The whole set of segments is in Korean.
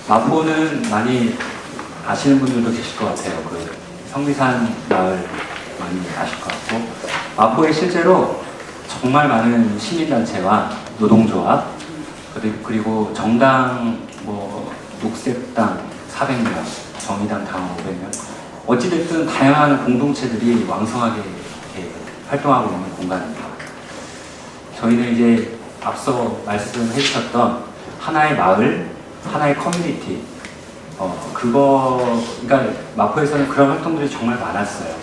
마포는 많이 아시는 분들도 계실 것 같아요. 그 성미산 마을 많이 아실 것 같고, 마포에 실제로 정말 많은 시민단체와 노동조합, 그리고 정당, 녹색당 400명, 정의당 당 500명, 어찌됐든 다양한 공동체들이 왕성하게 이렇게 활동하고 있는 공간입니다. 저희는 이제 앞서 말씀해 주셨던 하나의 마을, 하나의 커뮤니티, 그러니까 마포에서는 그런 활동들이 정말 많았어요.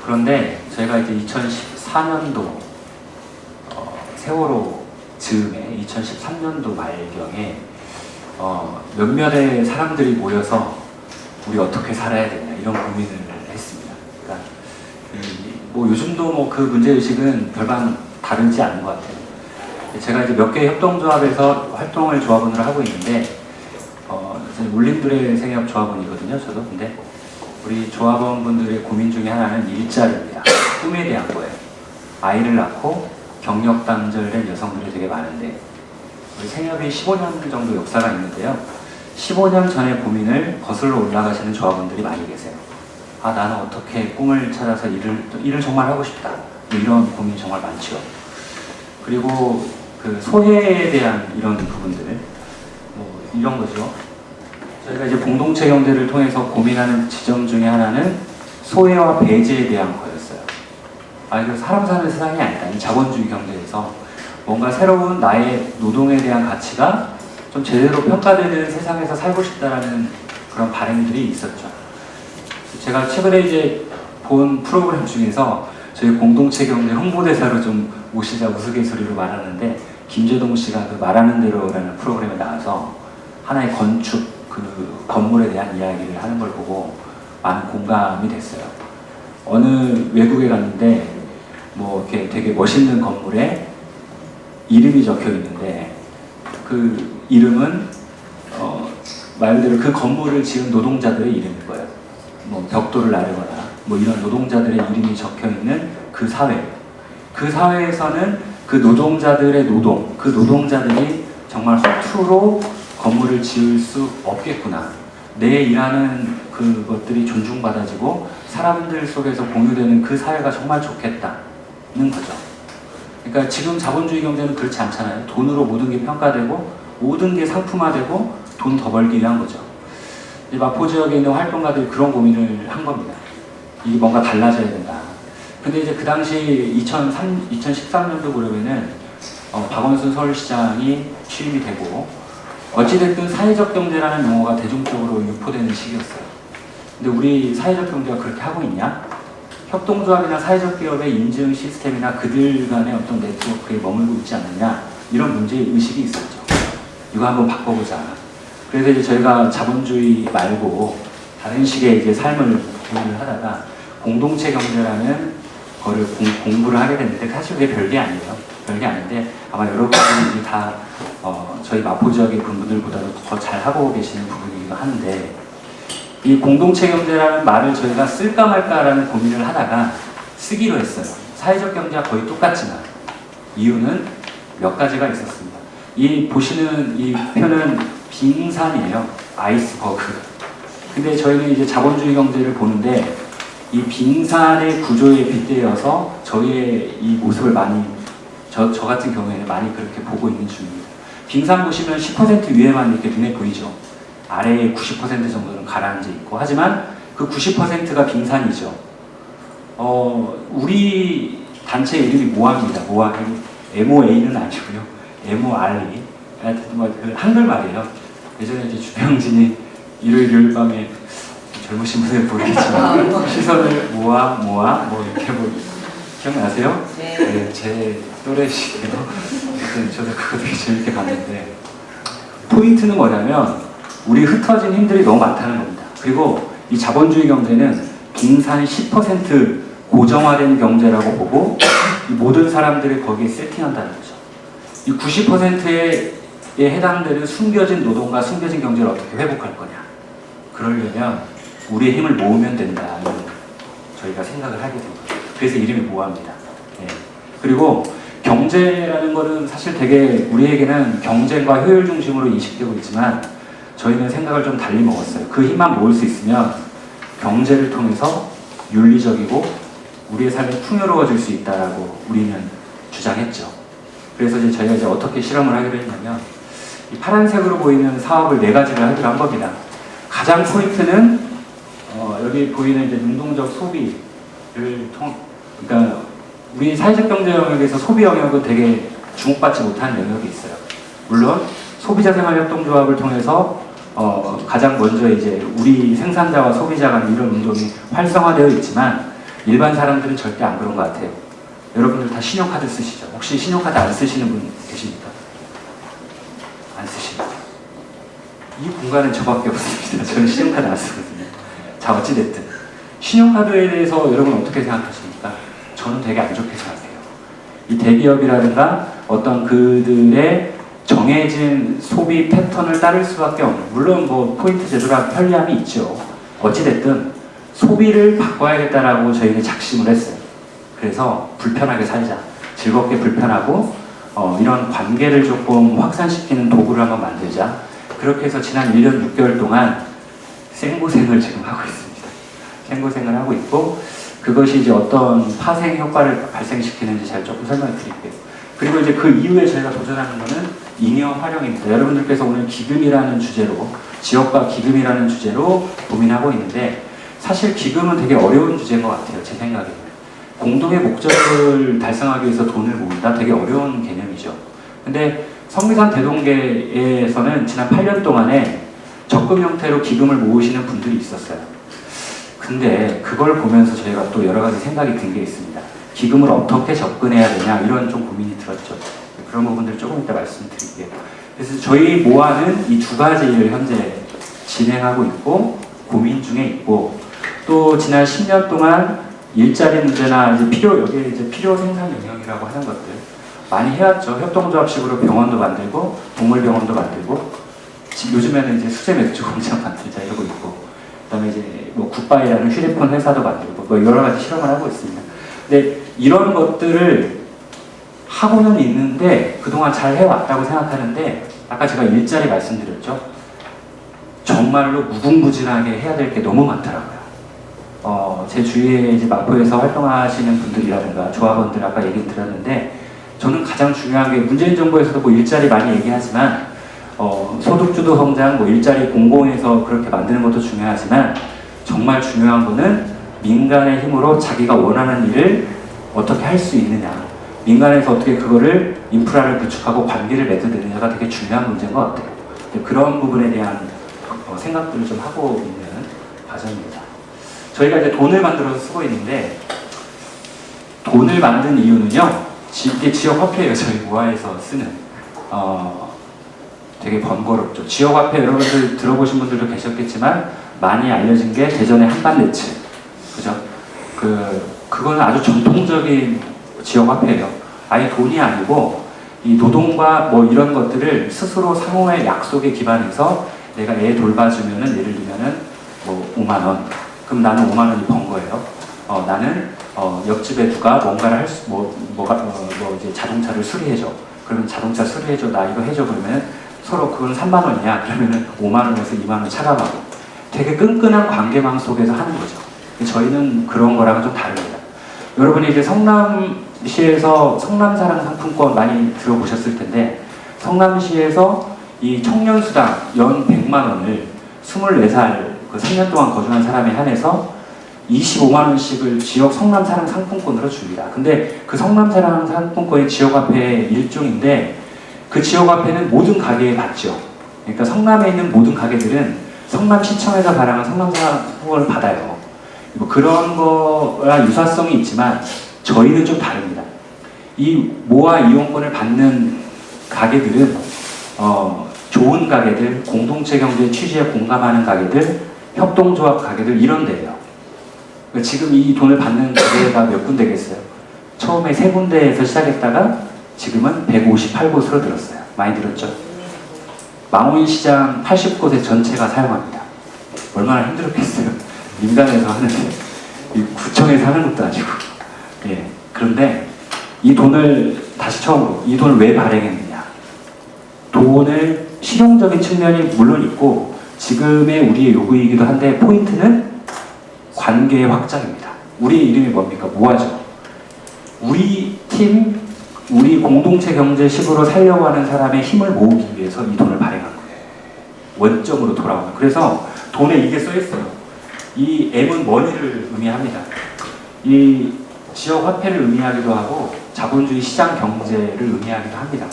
그런데 저희가 이제 2014년도 세월호 즈음에 2013년도 말경에 몇몇의 사람들이 모여서 우리 어떻게 살아야 되냐 이런 고민을 했습니다. 그러니까 요즘도 그 문제의식은 별반 다르지 않은 것 같아요. 제가 이제 몇 개의 협동조합에서 활동을 조합원으로 하고 있는데, 울림들의 생협 조합원이거든요, 저도. 근데 우리 조합원분들의 고민 중에 하나는 일자리입니다. 꿈에 대한 거예요. 아이를 낳고 경력 단절된 여성들이 되게 많은데, 우리 생협이 15년 정도 역사가 있는데요. 15년 전의 고민을 거슬러 올라가시는 조합원들이 많이 계세요. 아, 나는 어떻게 꿈을 찾아서 일을 정말 하고 싶다. 이런 고민이 정말 많죠. 그리고 그 소외에 대한 이런 부분들, 이런 거죠. 저희가 이제 공동체 경제를 통해서 고민하는 지점 중에 하나는 소외와 배제에 대한 거였어요. 이거 사람 사는 세상이 아니다. 이 자본주의 경제에서 뭔가 새로운 나의 노동에 대한 가치가 좀 제대로 평가되는 세상에서 살고 싶다라는 그런 바람들이 있었죠. 제가 최근에 이제 본 프로그램 중에서 저희 공동체 경제 홍보대사로 좀 모시자 우스갯소리로 말하는데, 김재동 씨가 그 말하는 대로라는 프로그램에 나와서 하나의 건축, 그 건물에 대한 이야기를 하는 걸 보고 많은 공감이 됐어요. 어느 외국에 갔는데 이렇게 되게 멋있는 건물에 이름이 적혀 있는데, 그 이름은 말 그대로 그 건물을 지은 노동자들의 이름일 거예요. 벽돌을 나르거나 이런 노동자들의 이름이 적혀 있는 그 사회. 그 사회에서는 그 노동자들의 노동, 그 노동자들이 정말 허투루 건물을 지을 수 없겠구나. 내 일하는 그것들이 존중받아지고 사람들 속에서 공유되는 그 사회가 정말 좋겠다는 거죠. 그러니까 지금 자본주의 경제는 그렇지 않잖아요. 돈으로 모든 게 평가되고 모든 게 상품화되고 돈 더 벌기 위한 거죠. 이 마포 지역에 있는 활동가들이 그런 고민을 한 겁니다. 이게 뭔가 달라져야 된다. 근데 이제 그 당시 2013년도 무렵에는 박원순 서울시장이 취임이 되고, 어찌됐든 사회적 경제라는 용어가 대중적으로 유포되는 시기였어요. 근데 우리 사회적 경제가 그렇게 하고 있냐? 협동조합이나 사회적 기업의 인증 시스템이나 그들 간의 어떤 네트워크에 머물고 있지 않느냐, 이런 문제의식이 있었죠. 이거 한번 바꿔보자. 그래서 이제 저희가 자본주의 말고 다른 식의 이제 삶을 고민을 하다가 공동체 경제라는 거를 공부를 하게 됐는데, 사실 그게 별게 아니에요. 별게 아닌데 아마 여러분들이 다 저희 마포 지역의 분들보다도 더 잘하고 계시는 부분이기도 한데, 이 공동체 경제라는 말을 저희가 쓸까 말까라는 고민을 하다가 쓰기로 했어요. 사회적 경제와 거의 똑같지만 이유는 몇 가지가 있었습니다. 이 보시는 이 표는 빙산이에요. 아이스버그. 근데 저희는 이제 자본주의 경제를 보는데 이 빙산의 구조에 빗대어서 저희의 이 모습을 많이 저 같은 경우에는 많이 그렇게 보고 있는 중입니다. 빙산 보시면 10% 위에만 이렇게 눈에 보이죠. 아래에 90% 정도는 가라앉아 있고, 하지만 그 90%가 빙산이죠. 우리 단체 이름이 모아입니다. 모아. MOA는 아니고요. MORE. 그 한글말이에요. 예전에 이제 주병진이 일요일 밤에 젊으신 분들 모르겠지만 시선을 모아 이렇게 기억나세요? 네, 제 또래시기도. 저도 그거 되게 재밌게 봤는데, 포인트는 뭐냐면 우리 흩어진 힘들이 너무 많다는 겁니다. 그리고 이 자본주의 경제는 빙산 10% 고정화된 경제라고 보고 이 모든 사람들을 거기에 세팅한다는 거죠. 이 90%의 해당되는 숨겨진 노동과 숨겨진 경제를 어떻게 회복할 거냐. 그러려면 우리의 힘을 모으면 된다. 저희가 생각을 하게 됩니다. 그래서 이름이 모아입니다. 예. 그리고 경제라는 거는 사실 되게 우리에게는 경쟁과 효율 중심으로 인식되고 있지만 저희는 생각을 좀 달리 먹었어요. 그 힘만 모을 수 있으면 경제를 통해서 윤리적이고 우리의 삶이 풍요로워질 수 있다라고 우리는 주장했죠. 그래서 이제 저희가 이제 어떻게 실험을 하기로 했냐면 이 파란색으로 보이는 사업을 4가지를 하기로 한 겁니다. 가장 포인트는 여기 보이는 이제 능동적 소비를 그러니까 우리 사회적 경제 영역에서 소비 영역은 되게 주목받지 못하는 영역이 있어요. 물론 소비자 생활 협동조합을 통해서 가장 먼저 이제 우리 생산자와 소비자 간 이런 운동이 활성화되어 있지만 일반 사람들은 절대 안 그런 것 같아요. 여러분들 다 신용카드 쓰시죠? 혹시 신용카드 안 쓰시는 분 계십니까? 안 쓰십니다. 이 공간은 저밖에 없습니다. 저는 신용카드 안 쓰거든요. 자, 어찌됐든 신용카드에 대해서 여러분 어떻게 생각하십니까? 저는 되게 안 좋게 생각해요. 이 대기업이라든가 어떤 그들의 정해진 소비 패턴을 따를 수밖에 없는, 물론 뭐 포인트 제도라 편리함이 있죠. 어찌됐든 소비를 바꿔야겠다라고 저희는 작심을 했어요. 그래서 불편하게 살자, 즐겁게 불편하고 이런 관계를 조금 확산시키는 도구를 한번 만들자. 그렇게 해서 지난 1년 6개월 동안 생고생을 지금 하고 있습니다. 생고생을 하고 있고 그것이 이제 어떤 파생 효과를 발생시키는지 잘 조금 설명해 드릴게요. 그리고 이제 그 이후에 저희가 도전하는 거는 잉여 활용입니다. 여러분들께서 오늘 기금이라는 주제로, 지역과 기금이라는 주제로 고민하고 있는데 사실 기금은 되게 어려운 주제인 것 같아요. 제 생각에는. 공동의 목적을 달성하기 위해서 돈을 모은다? 되게 어려운 개념이죠. 근데 성미산 대동계에서는 지난 8년 동안에 적금 형태로 기금을 모으시는 분들이 있었어요. 근데 그걸 보면서 저희가 또 여러 가지 생각이 든 게 있습니다. 기금을 어떻게 접근해야 되냐 이런 좀 고민이 들었죠. 그런 부분들 조금 이따 말씀드릴게요. 그래서 저희 모아는 이 2가지를 현재 진행하고 있고 고민 중에 있고 또 지난 10년 동안 일자리 문제나 이제 여기에 이제 필요 생산 영역이라고 하는 것들 많이 해왔죠. 협동조합식으로 병원도 만들고 동물병원도 만들고 요즘에는 이제 수제 맥주 공장 만들자 이러고 있고 그다음에 이제 뭐 굿바이라는 휴대폰 회사도 만들고 뭐 여러 가지 실험을 하고 있습니다. 근데 이런 것들을 하고는 있는데 그동안 잘 해왔다고 생각하는데 아까 제가 일자리 말씀드렸죠. 정말로 무궁무진하게 해야 될 게 너무 많더라고요. 제 주위에 이제 마포에서 활동하시는 분들이라든가 조합원들 아까 얘기 드렸는데 저는 가장 중요한 게 문재인 정부에서도 뭐 일자리 많이 얘기하지만 소득주도 성장, 뭐 일자리 공공에서 그렇게 만드는 것도 중요하지만 정말 중요한 거는 민간의 힘으로 자기가 원하는 일을 어떻게 할 수 있느냐, 민간에서 어떻게 그거를 인프라를 구축하고 관계를 맺어내느냐가 되게 중요한 문제인 것 같아요. 그런 부분에 대한 생각들을 좀 하고 있는 과정입니다. 저희가 이제 돈을 만들어서 쓰고 있는데 돈을 만든 이유는요, 이게 지역화폐예요. 저희 모아에서 쓰는 되게 번거롭죠. 지역화폐 여러분들 들어보신 분들도 계셨겠지만 많이 알려진 게 대전의 한반네츠, 그죠? 그거는 아주 전통적인 지역화폐예요. 아예 돈이 아니고 이 노동과 뭐 이런 것들을 스스로 상호의 약속에 기반해서 내가 애 돌봐주면은 예를 들면은 뭐 5만 원, 그럼 나는 5만 원이 번 거예요. 나는 옆집에 누가 뭔가를 할 수, 이제 자동차를 수리해줘. 그러면 자동차 수리해줘, 나 이거 해줘. 그러면 서로 그건 3만 원이야. 그러면은 5만 원에서 2만 원 차감하고 되게 끈끈한 관계망 속에서 하는 거죠. 저희는 그런 거랑은 좀 다릅니다. 여러분이 이제 성남시에서 성남사랑 상품권 많이 들어보셨을 텐데 성남시에서 이 청년수당 연 100만 원을 24살 그 3년 동안 거주한 사람에 한해서 25만 원씩을 지역 성남사랑 상품권으로 줍니다. 근데 그 성남사랑 상품권이 지역화폐의 일종인데 그 지역화폐는 모든 가게에 받죠. 그러니까 성남에 있는 모든 가게들은 성남시청에서 발행한 성남사랑 상품권을 받아요. 뭐 그런 거랑 유사성이 있지만 저희는 좀 다릅니다. 이 모아 이용권을 받는 가게들은 좋은 가게들, 공동체 경제 취지에 공감하는 가게들, 협동조합 가게들 이런 데예요. 그러니까 지금 이 돈을 받는 가게가 몇 군데겠어요? 처음에 3군데에서 시작했다가 지금은 158곳으로 늘었어요. 많이 늘었죠? 망원 시장 80곳의 전체가 사용합니다. 얼마나 힘들었겠어요. 민간에서 하는데 구청에서 하는 것도 아니고. 예. 그런데 이 돈을 다시 처음으로 이 돈을 왜 발행했느냐? 돈을 실용적인 측면이 물론 있고 지금의 우리의 요구이기도 한데 포인트는 관계의 확장입니다. 우리의 이름이 뭡니까? 뭐하죠? 우리 팀, 우리 공동체 경제식으로 살려고 하는 사람의 힘을 모으기 위해서 이 돈을 발행한 거예요. 원점으로 돌아오는. 그래서 돈에 이게 써있어요. 이 M은 머니를 의미합니다. 이 지역 화폐를 의미하기도 하고 자본주의 시장 경제를 의미하기도 합니다.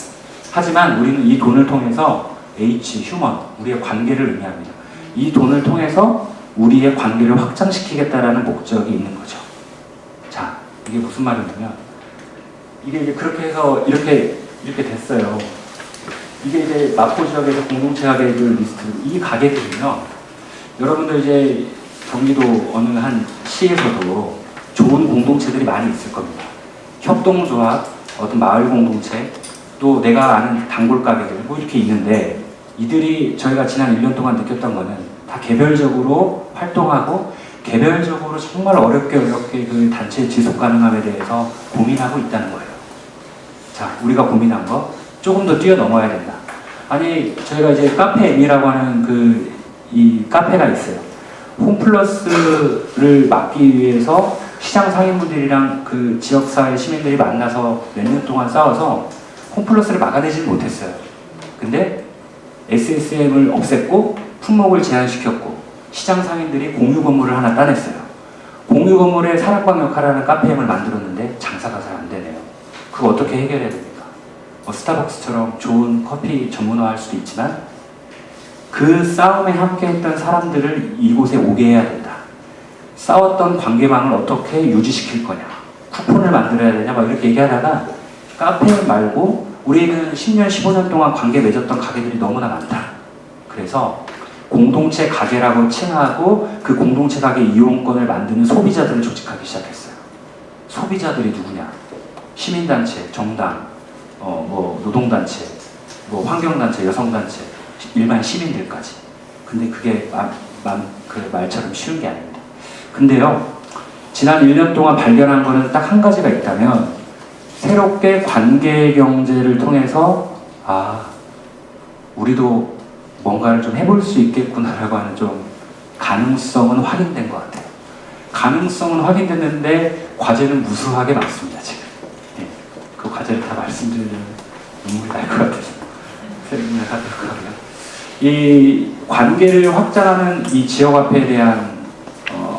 하지만 우리는 이 돈을 통해서 H, 휴먼, 우리의 관계를 의미합니다. 이 돈을 통해서 우리의 관계를 확장시키겠다라는 목적이 있는 거죠. 자, 이게 무슨 말이냐면 이게 이제 그렇게 해서 이렇게 됐어요. 이게 이제 마포 지역에서 공동체 가게들 리스트. 이 가게들은요, 여러분들 이제 경기도 어느 한 시에서도 좋은 공동체들이 많이 있을 겁니다. 협동조합, 어떤 마을 공동체, 또 내가 아는 단골 가게들 뭐 이렇게 있는데 이들이 저희가 지난 1년 동안 느꼈던 거는 다 개별적으로 활동하고 개별적으로 정말 어렵게 그 단체의 지속 가능함에 대해서 고민하고 있다는 거예요. 자, 우리가 고민한 거 조금 더 뛰어넘어야 된다. 아니, 저희가 이제 카페 M이라고 하는 이 카페가 있어요. 홈플러스를 막기 위해서 시장 상인분들이랑 그 지역사회 시민들이 만나서 몇 년 동안 싸워서 홈플러스를 막아내지는 못했어요. 근데 SSM을 없앴고 품목을 제한시켰고 시장 상인들이 공유 건물을 하나 따냈어요. 공유 건물에 산악방 역할하는 카페M을 만들었는데 장사가 잘 안 되네요. 그거 어떻게 해결해야 됩니까? 스타벅스처럼 좋은 커피 전문화할 수도 있지만 그 싸움에 함께했던 사람들을 이곳에 오게 해야 된다. 싸웠던 관계망을 어떻게 유지시킬 거냐. 쿠폰을 만들어야 되냐. 막 이렇게 얘기하다가 카페 말고 우리는 10년, 15년 동안 관계 맺었던 가게들이 너무나 많다. 그래서 공동체 가게라고 칭하고 그 공동체 가게 이용권을 만드는 소비자들을 조직하기 시작했어요. 소비자들이 누구냐? 시민단체, 정당, 노동단체, 환경단체, 여성단체, 일반 시민들까지. 근데 그게 그 말처럼 쉬운 게 아닙니다. 근데요, 지난 1년 동안 발견한 거는 딱 한 가지가 있다면 새롭게 관계 경제를 통해서 우리도 뭔가를 좀 해볼 수 있겠구나라고 하는 좀 가능성은 확인된 것 같아요. 가능성은 확인됐는데 과제는 무수하게 많습니다, 지금. 네, 그 과제를 다 말씀드리면 눈물이 날 것 같아서 설명을 하도록 하고요. 이 관계를 확장하는 이 지역화폐에 대한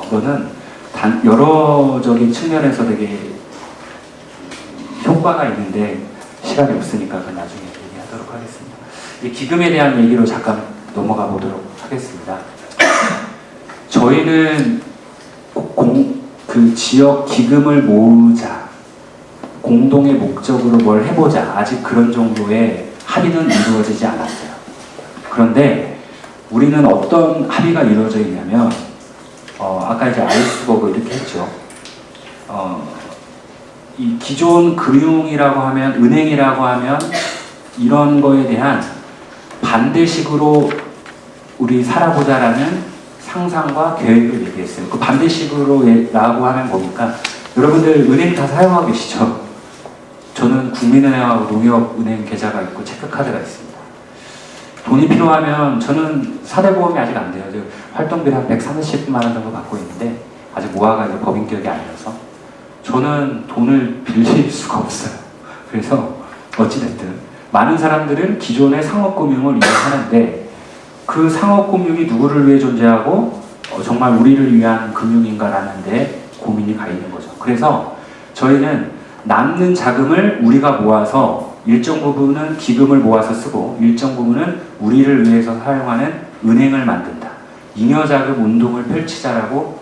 거는 여러적인 측면에서 되게 효과가 있는데 시간이 없으니까 그 나중에 얘기하도록 하겠습니다. 이 기금에 대한 얘기로 잠깐 넘어가 보도록 하겠습니다. 저희는 그 지역 기금을 모으자, 공동의 목적으로 뭘 해보자, 아직 그런 정도의 합의는 이루어지지 않았어요. 그런데 우리는 어떤 합의가 이루어져 있냐면 아까 이제 아이스버그 이렇게 했죠. 이 기존 금융이라고 하면, 은행이라고 하면 이런 거에 대한 반대식으로 우리 살아보자라는 상상과 계획을 얘기했어요. 그 반대식으로라고 하면 뭡니까? 여러분들 은행 다 사용하고 계시죠? 저는 국민은행하고 농협은행 계좌가 있고 체크카드가 있습니다. 돈이 필요하면 저는 사대보험이 아직 안 돼요. 활동비를 한 130만 원 정도 받고 있는데 아직 모아가 이제 법인격이 아니라서 저는 돈을 빌릴 수가 없어요. 그래서 어찌됐든 많은 사람들은 기존의 상업금융을 이용하는데 그 상업금융이 누구를 위해 존재하고 정말 우리를 위한 금융인가라는 데 고민이 가 있는 거죠. 그래서 저희는 남는 자금을 우리가 모아서 일정 부분은 기금을 모아서 쓰고 일정 부분은 우리를 위해서 사용하는 은행을 만든다. 잉여자금 운동을 펼치자라고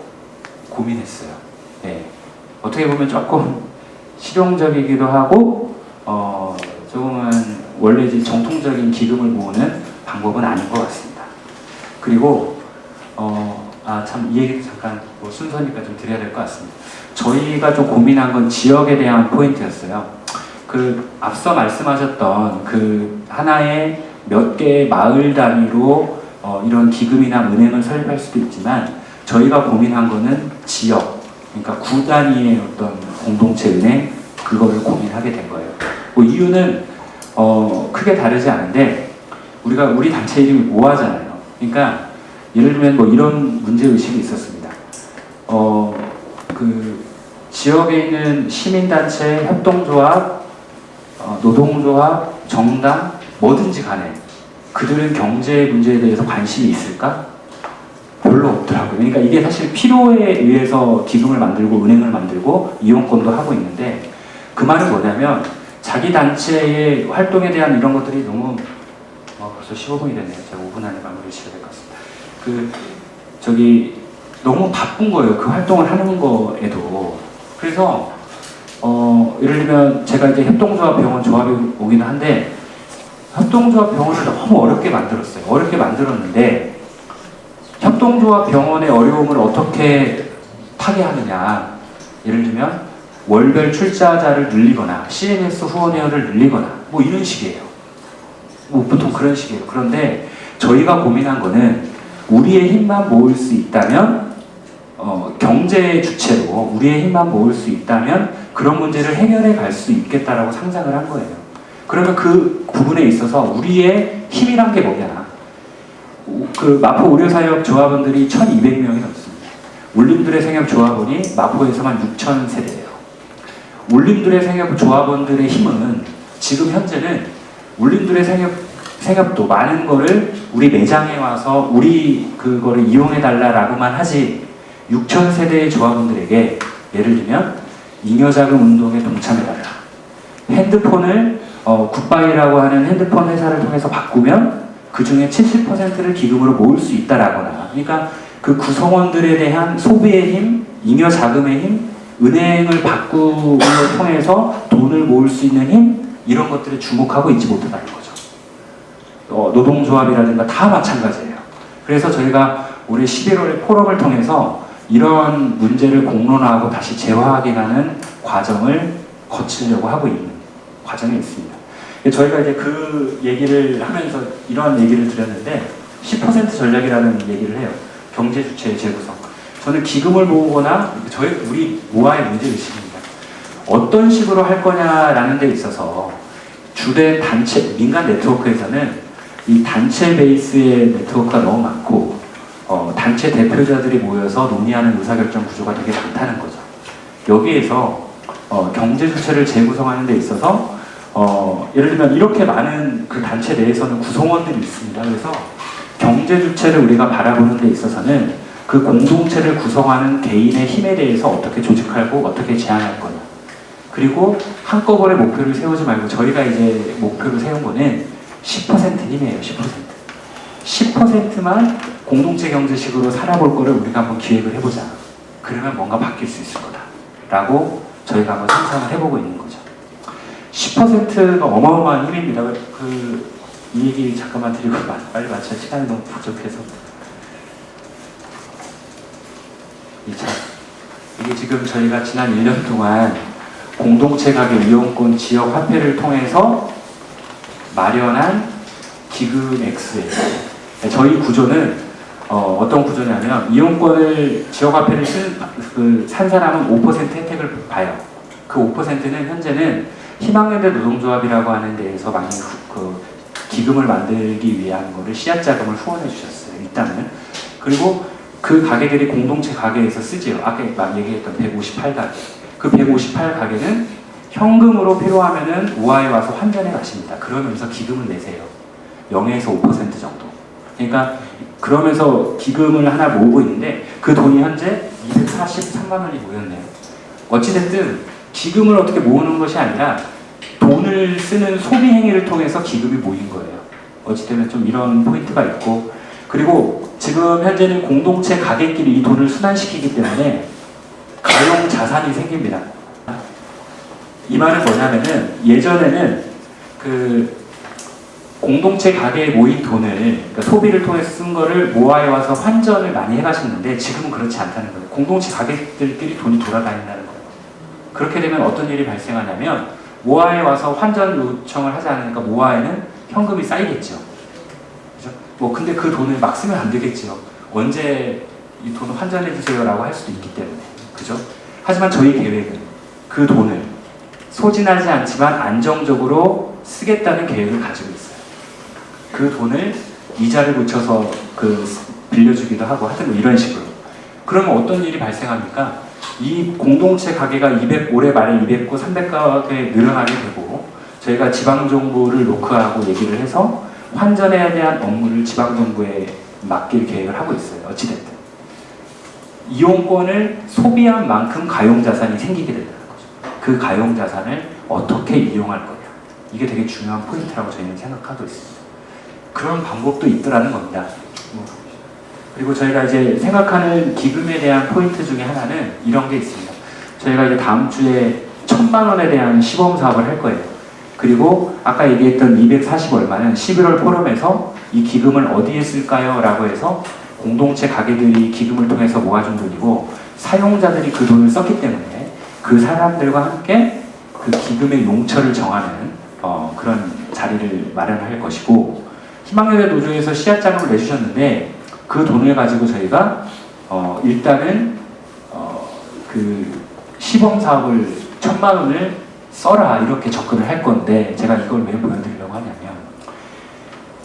고민했어요. 네. 어떻게 보면 조금 실용적이기도 하고 조금은 원래 이제 정통적인 기금을 모으는 방법은 아닌 것 같습니다. 그리고 참 이 얘기도 잠깐 순서니까 좀 드려야 될 것 같습니다. 저희가 좀 고민한 건 지역에 대한 포인트였어요. 그 앞서 말씀하셨던 그 하나의 몇 개의 마을 단위로 이런 기금이나 은행을 설립할 수도 있지만 저희가 고민한 거는 지역, 그러니까 구 단위의 어떤 공동체 은행 그거를 고민하게 된 거예요. 뭐 이유는 크게 다르지 않은데 우리 단체 이름이 모아잖아요. 그러니까 예를 들면 뭐 이런 문제 의식이 있었습니다. 그 지역에 있는 시민단체, 협동조합, 노동조합, 정당 뭐든지 간에 그들은 경제 문제에 대해서 관심이 있을까? 별로 없더라고요. 그러니까 이게 사실 필요에 의해서 기금을 만들고 은행을 만들고 이용권도 하고 있는데 그 말은 뭐냐면 자기 단체의 활동에 대한 이런 것들이 너무 벌써 15분이 됐네요. 제가 5분 안에 마무리를 지어야 될 것 같습니다. 너무 바쁜 거예요. 그 활동을 하는 거에도. 그래서 예를 들면 제가 이제 협동조합 병원 조합이 오기는 한데 협동조합 병원을 너무 어렵게 만들었어요. 어렵게 만들었는데 협동조합 병원의 어려움을 어떻게 타개하느냐. 예를 들면 월별 출자자를 늘리거나 CNS 후원회원을 늘리거나 뭐 이런 식이에요. 뭐 보통 그런 식이에요. 그런데 저희가 고민한 거는 우리의 힘만 모을 수 있다면 경제의 주체로 우리의 힘만 모을 수 있다면 그런 문제를 해결해 갈 수 있겠다라고 상상을 한 거예요. 그러면 그 부분에 있어서 우리의 힘이란 게 뭐냐. 그 마포 의료사역 조합원들이 1200명이 넘습니다. 울림들의 생협 조합원이 마포에서만 6000세대예요. 울림들의 생협 조합원들의 힘은 지금 현재는 울림들의 생협도 많은 거를 우리 매장에 와서 우리 그거를 이용해달라라고만 하지 6000세대의 조합원들에게 예를 들면 잉여자금 운동에 동참해달라. 핸드폰을 굿바이라고 하는 핸드폰 회사를 통해서 바꾸면 그 중에 70%를 기금으로 모을 수 있다라거나 그러니까 그 구성원들에 대한 소비의 힘, 잉여자금의 힘, 은행을 바꾸는 걸 통해서 돈을 모을 수 있는 힘 이런 것들에 주목하고 있지 못하다는 거죠. 노동조합이라든가 다 마찬가지예요. 그래서 저희가 올해 11월에 포럼을 통해서 이런 문제를 공론화하고 다시 재화하기하는 과정을 거치려고 하고 있는 과정이 있습니다. 저희가 이제 그 얘기를 하면서 이런 얘기를 드렸는데 10% 전략이라는 얘기를 해요. 경제 주체의 재구성. 저는 기금을 모으거나 우리 모아의 문제의식입니다. 어떤 식으로 할 거냐라는 데 있어서 주된 단체, 민간 네트워크에서는 이 단체 베이스의 네트워크가 너무 많고 단체 대표자들이 모여서 논의하는 의사결정 구조가 되게 많다는 거죠. 여기에서 경제 주체를 재구성하는 데 있어서 예를 들면 이렇게 많은 그 단체 내에서는 구성원들이 있습니다. 그래서 경제 주체를 우리가 바라보는 데 있어서는 그 공동체를 구성하는 개인의 힘에 대해서 어떻게 조직하고 어떻게 제한할 거냐. 그리고 한꺼번에 목표를 세우지 말고 저희가 이제 목표를 세운 거는 10% 힘이에요. 10%. 10%만 공동체 경제식으로 살아볼 거를 우리가 한번 기획을 해보자. 그러면 뭔가 바뀔 수 있을 거다. 라고 저희가 한번 상상을 해보고 있는 거죠. 10%가 어마어마한 힘입니다. 이 얘기 잠깐만 드리고 빨리 마쳐. 시간이 너무 부족해서. 이게 지금 저희가 지난 1년 동안 공동체 가계 이용권 지역 화폐를 통해서 마련한 기금 액수예요. 저희 구조는 어떤 구조냐면 이용권을 지역 화폐를 산 사람은 5% 혜택을 봐요. 그 5%는 현재는 희망연대 노동조합이라고 하는 데에서 많이 기금을 만들기 위한 거를 씨앗 자금을 후원해 주셨어요. 일단은. 그리고 그 가게들이 공동체 가게에서 쓰지요. 아까 얘기했던 158가게. 그 158가게는 현금으로 필요하면은 우아에 와서 환전해 가십니다. 그러면서 기금을 내세요. 0에서 5% 정도. 그러니까 그러면서 기금을 하나 모으고 있는데 그 돈이 현재 243만 원이 모였네요. 어찌됐든 기금을 어떻게 모으는 것이 아니라 돈을 쓰는 소비 행위를 통해서 기금이 모인 거예요. 어찌되면 좀 이런 포인트가 있고 그리고 지금 현재는 공동체 가게끼리 이 돈을 순환시키기 때문에 가용 자산이 생깁니다. 이 말은 뭐냐면은 예전에는 그 공동체 가게에 모인 돈을 그러니까 소비를 통해서 쓴 거를 모아에 와서 환전을 많이 해가셨는데 지금은 그렇지 않다는 거예요. 공동체 가게들끼리 돈이 돌아다닌다는 거예요. 그렇게 되면 어떤 일이 발생하냐면 모아에 와서 환전 요청을 하지 않으니까 모아에는 현금이 쌓이겠죠. 뭐 근데 그 돈을 막 쓰면 안 되겠지요. 언제 이 돈을 환전해 주세요라고 할 수도 있기 때문에, 그죠? 하지만 저희 계획은 그 돈을 소진하지 않지만 안정적으로 쓰겠다는 계획을 가지고 있어요. 그 돈을 이자를 붙여서 빌려주기도 하고 하여튼 뭐 이런 식으로. 그러면 어떤 일이 발생합니까? 이 공동체 가게가 올해 말에 200구, 300가게 늘어나게 되고 저희가 지방정부를 노크하고 얘기를 해서 환전에 대한 업무를 지방정부에 맡길 계획을 하고 있어요. 어찌됐든. 이용권을 소비한 만큼 가용자산이 생기게 된다는 거죠. 그 가용자산을 어떻게 이용할 거냐. 이게 되게 중요한 포인트라고 저희는 생각하고 있습니다. 그런 방법도 있더라는 겁니다. 그리고 저희가 이제 생각하는 기금에 대한 포인트 중에 하나는 이런 게 있습니다. 저희가 이제 다음 주에 1,000만 원에 대한 시범 사업을 할 거예요. 그리고 아까 얘기했던 240 얼마는 11월 포럼에서 이 기금을 어디에 쓸까요? 라고 해서 공동체 가게들이 기금을 통해서 모아준 돈이고 사용자들이 그 돈을 썼기 때문에 그 사람들과 함께 그 기금의 용처를 정하는 그런 자리를 마련할 것이고 희망여대 노조에서 씨앗 자금을 내주셨는데 그 돈을 가지고 저희가 일단은 그 시범 사업을 1,000만 원을 써라 이렇게 접근을 할 건데 제가 이걸 왜 보여드리려고 하냐면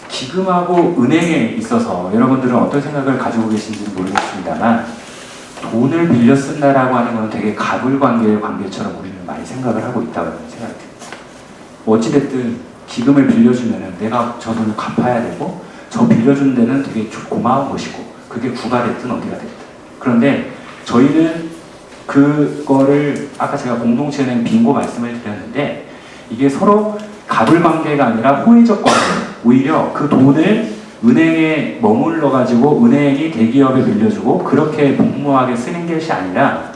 기금하고 은행에 있어서 여러분들은 어떤 생각을 가지고 계신지는 모르겠습니다만 돈을 빌려 쓴다라고 하는 것은 되게 가불관계의 관계처럼 우리는 많이 생각을 하고 있다고 생각이 듭니다. 어찌됐든 기금을 빌려주면 내가 저 돈을 갚아야 되고 저 빌려준 데는 되게 고마운 것이고 그게 구가 됐든 어디가 됐든 그런데 저희는 그거를 아까 제가 공동체은행 빙고 말씀을 드렸는데 이게 서로 가불관계가 아니라 호의적 관계 오히려 그 돈을 은행에 머물러 가지고 은행이 대기업에 빌려주고 그렇게 복무하게 쓰는 것이 아니라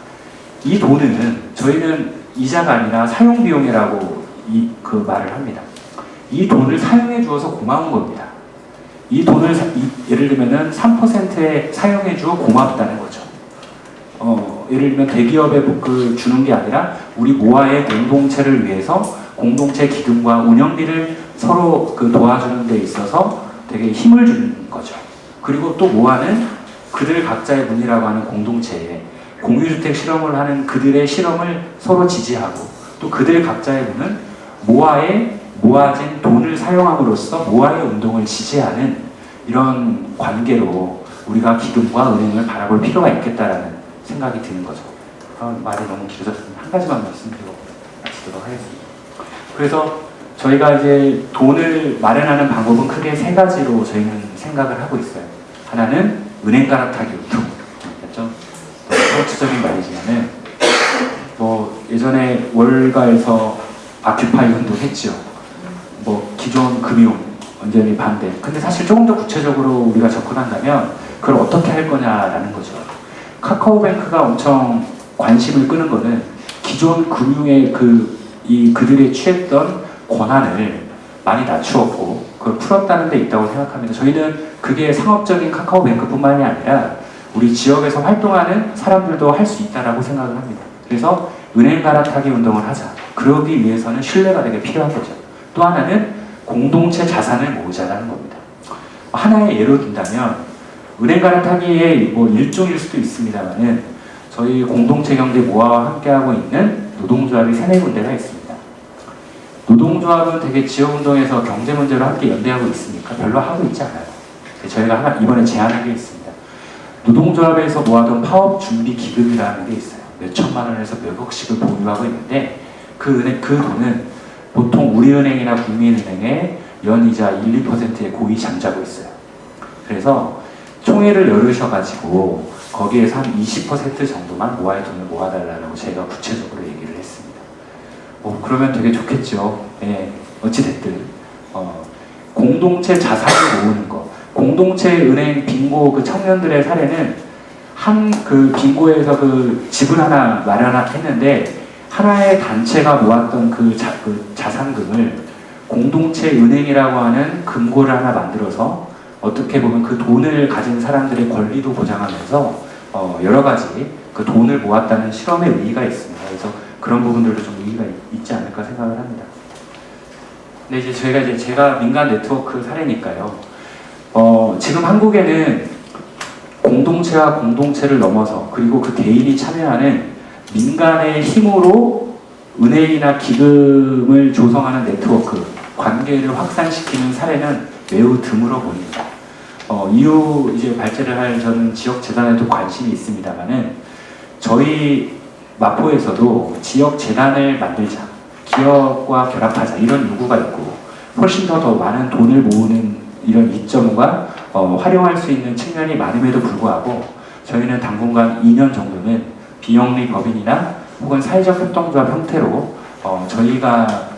이 돈은 저희는 이자가 아니라 사용비용이라고 그 말을 합니다. 이 돈을 사용해 주어서 고마운 겁니다. 이 돈을 예를 들면은 3%에 사용해 주어 고맙다는 거죠. 예를 들면 대기업에 주는 게 아니라 우리 모아의 공동체를 위해서 공동체 기금과 운영비를 서로 도와주는 데 있어서 되게 힘을 주는 거죠. 그리고 또 모아는 그들 각자의 문이라고 하는 공동체에 공유주택 실험을 하는 그들의 실험을 서로 지지하고 또 그들 각자의 문은 모아진 돈을 사용함으로써 모아의 운동을 지지하는 이런 관계로 우리가 기금과 은행을 바라볼 필요가 있겠다라는 생각이 드는 거죠. 말이 너무 길어졌습니다. 한 가지만 말씀드리고 마치도록 하겠습니다. 그래서 저희가 이제 돈을 마련하는 방법은 크게 세 가지로 저희는 생각을 하고 있어요. 하나는 은행 갈아타기 운동. 좀 상투적인 말이지만은 뭐 예전에 월가에서 아큐파이 운동 했죠. 뭐 기존 금융 완전히 반대. 근데 사실 조금 더 구체적으로 우리가 접근한다면 그걸 어떻게 할 거냐라는 거죠. 카카오뱅크가 엄청 관심을 끄는 거는 기존 금융의 그들이 취했던 권한을 많이 낮추었고 그걸 풀었다는 데 있다고 생각합니다. 저희는 그게 상업적인 카카오뱅크뿐만이 아니라 우리 지역에서 활동하는 사람들도 할 수 있다라고 생각을 합니다. 그래서 은행 갈아타기 운동을 하자. 그러기 위해서는 신뢰가 되게 필요한 거죠. 또 하나는 공동체 자산을 모으자라는 겁니다. 하나의 예로 든다면 은행 갈아타기의 뭐 일종일 수도 있습니다만은 저희 공동체 경제 모아와 함께하고 있는 노동조합이 3-4군데가 있습니다. 노동조합은 되게 지역운동에서 경제 문제로 함께 연대하고 있으니까 별로 하고 있지 않아요. 저희가 이번에 제안한 게 있습니다. 노동조합에서 모아둔 파업준비기금이라는 게 있어요. 몇 천만 원에서 몇 억씩을 보유하고 있는데 그 돈은 보통 우리은행이나 국민은행의 연이자 1-2%의 고이 잠자고 있어요. 그래서 총회를 열으셔가지고 거기에서 한 20% 정도만 모아의 돈을 모아달라고 제가 구체적으로 얘기를 했습니다. 그러면 되게 좋겠죠. 네, 어찌됐든 공동체 자산을 모으는 거. 공동체 은행 빙고 그 청년들의 사례는 한 빙고에서 집을 하나 마련했는데 하나의 단체가 모았던 그 자산금을 공동체 은행이라고 하는 금고를 하나 만들어서 어떻게 보면 그 돈을 가진 사람들의 권리도 보장하면서 여러 가지 그 돈을 모았다는 실험의 의의가 있습니다. 그래서 그런 부분들도 좀 의의가 있지 않을까 생각을 합니다. 근데 이제 제가 민간 네트워크 사례니까요. 지금 한국에는 공동체와 공동체를 넘어서 그리고 그 개인이 참여하는 민간의 힘으로 은행이나 기금을 조성하는 네트워크, 관계를 확산시키는 사례는 매우 드물어 보입니다. 이후 이제 발제를 할 저는 지역 재단에도 관심이 있습니다만은 저희 마포에서도 지역 재단을 만들자, 기업과 결합하자 이런 요구가 있고 훨씬 더 많은 돈을 모으는 이런 이점과 활용할 수 있는 측면이 많음에도 불구하고 저희는 당분간 2년 정도는 비영리 법인이나 혹은 사회적 협동조합 형태로 저희가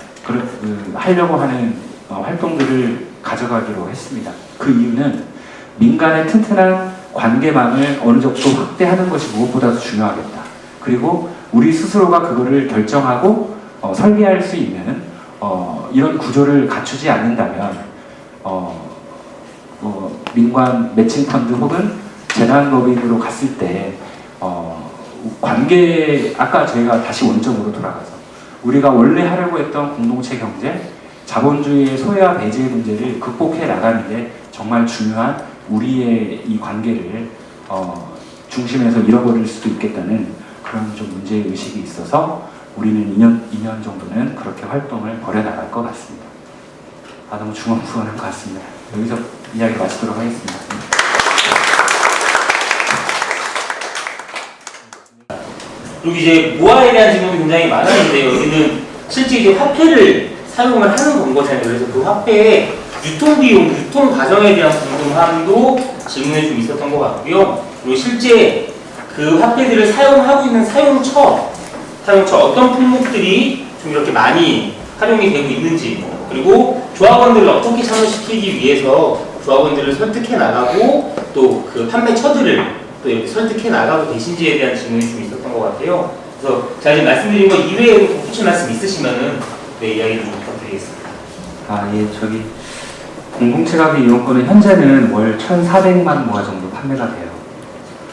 하려고 하는 활동들을 가져가기로 했습니다. 그 이유는 민간의 튼튼한 관계망을 어느 정도 확대하는 것이 무엇보다도 중요하겠다. 그리고 우리 스스로가 그거를 결정하고 설계할 수 있는 이런 구조를 갖추지 않는다면 민관 매칭펀드 혹은 재단법인으로 갔을 때 관계, 아까 저희가 다시 원점으로 돌아가서 우리가 원래 하려고 했던 공동체 경제, 자본주의의 소외와 배제의 문제를 극복해 나가는데 정말 중요한 우리의 이 관계를 중심에서 잃어버릴 수도 있겠다는 그런 좀 문제의식이 있어서 우리는 2년 정도는 그렇게 활동을 벌여나갈 것 같습니다. 너무 중언부언한 것 같습니다. 여기서 이야기 마치도록 하겠습니다. 그리고 이제 모아에 대한 질문이 굉장히 많았는데 여기는 실제 이제 화폐를 사용을 하는 건 거잖아요. 그래서 그 화폐의 유통비용, 유통 과정에 대한 궁금함도 질문에 좀 있었던 것 같고요. 그리고 실제 그 화폐들을 사용하고 있는 사용처 어떤 품목들이 좀 이렇게 많이 활용이 되고 있는지, 그리고 조합원들을 어떻게 참여시키기 위해서 조합원들을 설득해 나가고 또 그 판매처들을 또 이렇게 설득해 나가고 계신지에 대한 질문이 좀 있었던 것 같아요. 그래서 제가 지금 말씀드린 것 이외에 덧붙일 말씀 있으시면은 이야기를 좀 부탁드리겠습니다. 예, 저기 공동체가비 이용권은 현재는 월 1,400만 모아 정도 판매가 돼요.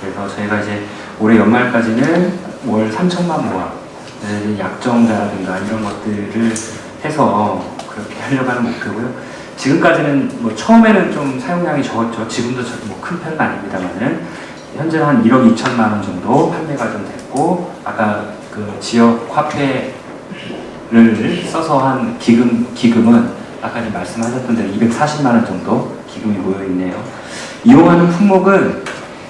그래서 저희가 이제 올해 연말까지는 월 3,000만 모아, 약정자라든가 이런 것들을 해서 그렇게 하려고 하는 목표고요. 지금까지는 뭐 처음에는 좀 사용량이 적었죠. 지금도 뭐 큰 편은 아닙니다만은 현재는 한 1억 2천만 원 정도 판매가 좀 됐고, 아까 그 지역 화폐를 써서 한 기금은 아까 말씀하셨던 대로 240만 원 정도 기금이 모여 있네요. 이용하는 품목은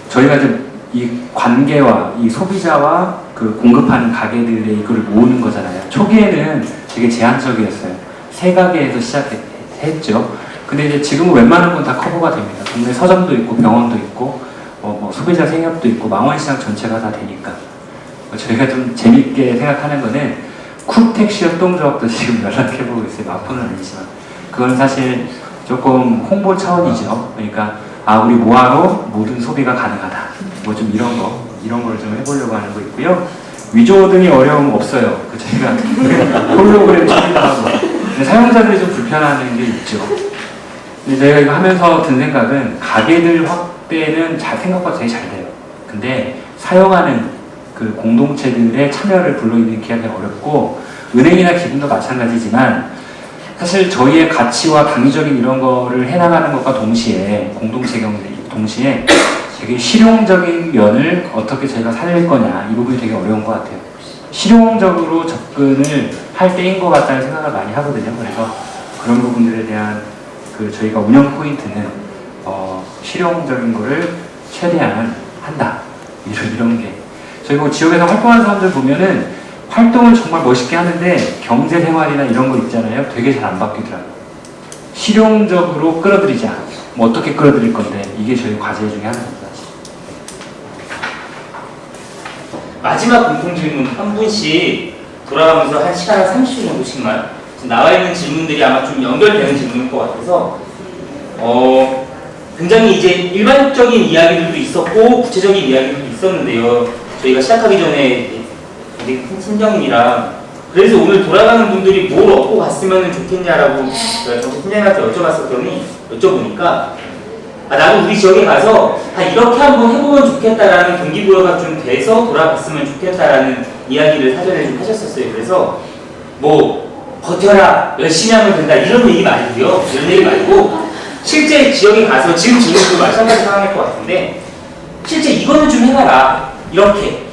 저희가 이제 이 관계와 이 소비자와 그 공급하는 가게들의 이거를 모으는 거잖아요. 초기에는 되게 제한적이었어요. 세 가게에서 시작했죠. 근데 이제 지금은 웬만한 건 다 커버가 됩니다. 동네 서점도 있고 병원도 있고 뭐 소비자 생협도 있고 망원시장 전체가 다 되니까. 저희가 좀 재밌게 생각하는 거는 쿨택시 협동조합도 지금 연락해보고 있어요. 마포는 아니지만 그건 사실 조금 홍보 차원이죠. 그러니까 우리 모아로 모든 소비가 가능하다. 뭐 좀 이런 걸 좀 해보려고 하는 거 있고요. 위조 등이 어려움 없어요. 저희가 홀로그램 처리도 하고. 근데 사용자들이 좀 불편해하는 게 있죠. 근데 제가 이거 하면서 든 생각은 가게들 확대는 생각보다 되게 잘 돼요. 근데 사용하는 그 공동체들의 참여를 불러일으키기가 되게 어렵고, 은행이나 기금도 마찬가지지만 사실 저희의 가치와 당위적인 이런 거를 해나가는 것과 동시에 공동체 경제 동시에 되게 실용적인 면을 어떻게 저희가 살릴 거냐, 이 부분이 되게 어려운 것 같아요. 실용적으로 접근을 할 때인 것 같다는 생각을 많이 하거든요. 그래서 그런 부분들에 대한 저희가 운영 포인트는 실용적인 거를 최대한 한다. 이런 게. 저희 뭐 지역에서 활동하는 사람들 보면은 활동을 정말 멋있게 하는데 경제 생활이나 이런 거 있잖아요. 되게 잘 안 바뀌더라고요. 실용적으로 끌어들이자. 뭐 어떻게 끌어들일 건데 이게 저희 과제 중에 하나입니다. 마지막 공통 질문 한 분씩 돌아가면서 한 시간 한 30초 정도씩만, 나와 있는 질문들이 아마 좀 연결되는 질문일 것 같아서 굉장히 이제 일반적인 이야기들도 있었고 구체적인 이야기들도 있었는데요. 저희가 시작하기 전에 되게 큰 팀장님이랑 그래서 오늘 돌아가는 분들이 뭘 얻고 갔으면 좋겠냐라고 제가 정식 팀장님한테 여쭤보니까 나도 우리 지역에 가서 이렇게 한번 해보면 좋겠다라는 동기부여가 좀 돼서 돌아갔으면 좋겠다라는 이야기를 사전에 좀 하셨었어요. 그래서 뭐 버텨라, 열심히 하면 된다 이런 얘기 말고요. 이런 얘기 말고 실제 지역에 가서 지금 질문도 마찬가지 상황일 것 같은데 실제 이거는 좀 해봐라 이렇게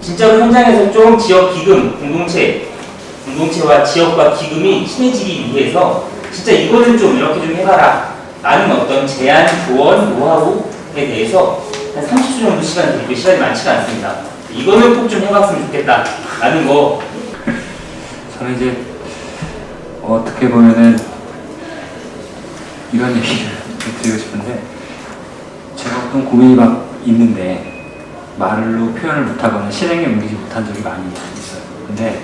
진짜로 현장에서 좀 지역 기금 공동체와 지역과 기금이 친해지기 위해서 진짜 이거는 좀 이렇게 좀 해봐라 라는 어떤 제안, 조언, 노하우에 대해서 한 30초 정도 시간 드리고 시간이 많지가 않습니다. 이거는 꼭 좀 해봤으면 좋겠다 라는 거. 저는 이제 어떻게 보면은 이런 얘기를 드리고 싶은데 제가 어떤 고민이 막 있는데 말로 표현을 못하거나 실행에 옮기지 못한 적이 많이 있어요. 근데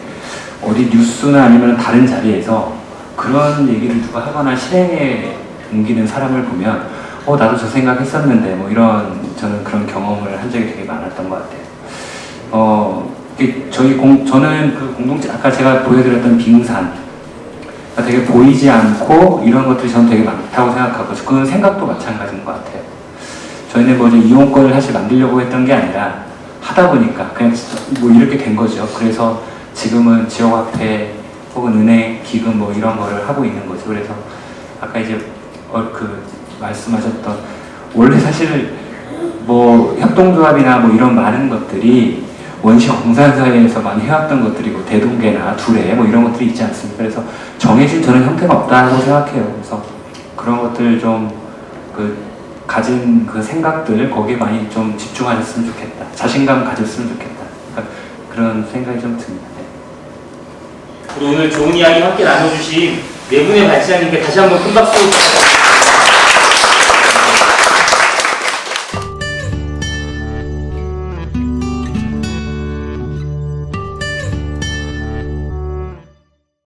어디 뉴스나 아니면 다른 자리에서 그런 얘기를 누가 하거나 실행에 옮기는 사람을 보면 나도 저 생각했었는데 뭐 이런 저는 그런 경험을 한 적이 되게 많았던 것 같아요. 저는 그 공동체 아까 제가 보여드렸던 빙산 되게 보이지 않고 이런 것들이 저는 되게 많다고 생각하고 그건 생각도 마찬가지인 것 같아요. 저희는 뭐 이제 이용권을 사실 만들려고 했던 게 아니라 하다 보니까 그냥 뭐 이렇게 된 거죠. 그래서 지금은 지역화폐 혹은 은행, 기금 뭐 이런 거를 하고 있는 거죠. 그래서 아까 이제 그 말씀하셨던 원래 사실 뭐 협동조합이나 뭐 이런 많은 것들이 원시적 공산사회에서 많이 해왔던 것들이고 대동계나 두레 뭐 이런 것들이 있지 않습니까? 그래서 정해진 저는 형태가 없다고 생각해요. 그래서 그런 것들 좀 가진 그 생각들 거기에 많이 좀 집중하셨으면 좋겠다. 자신감 가졌으면 좋겠다. 그런 생각이 좀 듭니다. 네. 오늘 좋은 이야기 함께 나눠주신 네 분의 발제자님께 다시 한번 큰 박수 부탁드립니다.